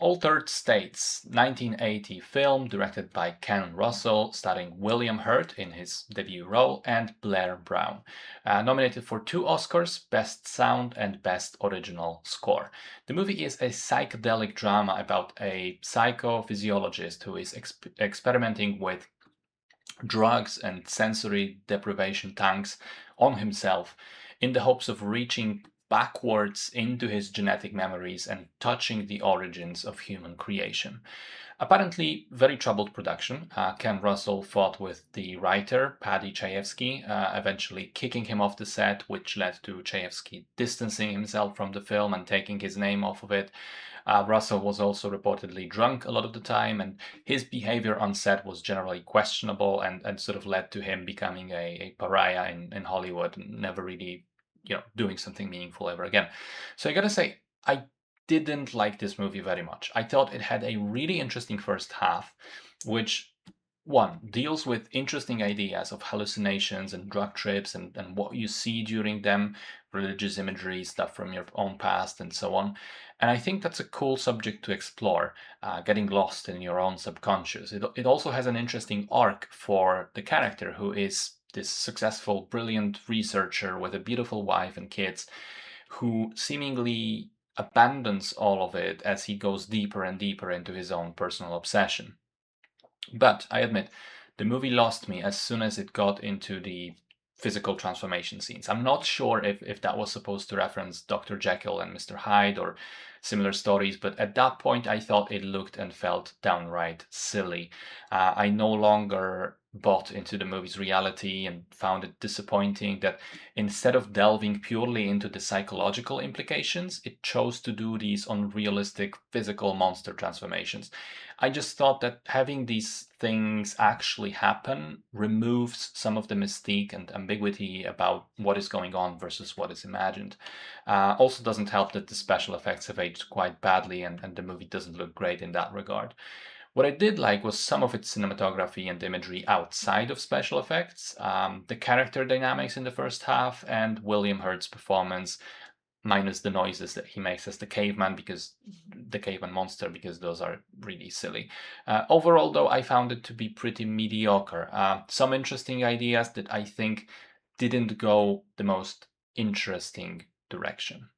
Altered States, 1980 film directed by Ken Russell, starring William Hurt in his debut role and Blair Brown. Nominated for 2 Oscars, Best Sound and Best Original Score. The movie is a psychedelic drama about a psycho-physiologist who is experimenting with drugs and sensory deprivation tanks on himself in the hopes of reaching backwards into his genetic memories and touching the origins of human creation. Apparently, very troubled production. Ken Russell fought with the writer, Paddy Chayefsky, eventually kicking him off the set, which led to Chayefsky distancing himself from the film and taking his name off of it. Russell was also reportedly drunk a lot of the time, and his behavior on set was generally questionable and sort of led to him becoming a pariah in Hollywood and never really, doing something meaningful ever again. So I gotta say, I didn't like this movie very much. I thought it had a really interesting first half, which one deals with interesting ideas of hallucinations and drug trips and what you see during them, religious imagery, stuff from your own past, and so on. And I think that's a cool subject to explore, getting lost in your own subconscious. It also has an interesting arc for the character, who is this successful, brilliant researcher with a beautiful wife and kids, who seemingly abandons all of it as he goes deeper and deeper into his own personal obsession. But I admit, the movie lost me as soon as it got into the physical transformation scenes. I'm not sure if that was supposed to reference Dr. Jekyll and Mr. Hyde or similar stories, but at that point I thought it looked and felt downright silly. I no longer bought into the movie's reality and found it disappointing that instead of delving purely into the psychological implications, it chose to do these unrealistic physical monster transformations. I just thought that having these things actually happen removes some of the mystique and ambiguity about what is going on versus what is imagined. Also doesn't help that the special effects have aged quite badly and the movie doesn't look great in that regard. What I did like was some of its cinematography and imagery outside of special effects, the character dynamics in the first half, and William Hurt's performance, minus the noises that he makes as the caveman monster, because those are really silly. Overall, though, I found it to be pretty mediocre. Some interesting ideas that I think didn't go the most interesting direction.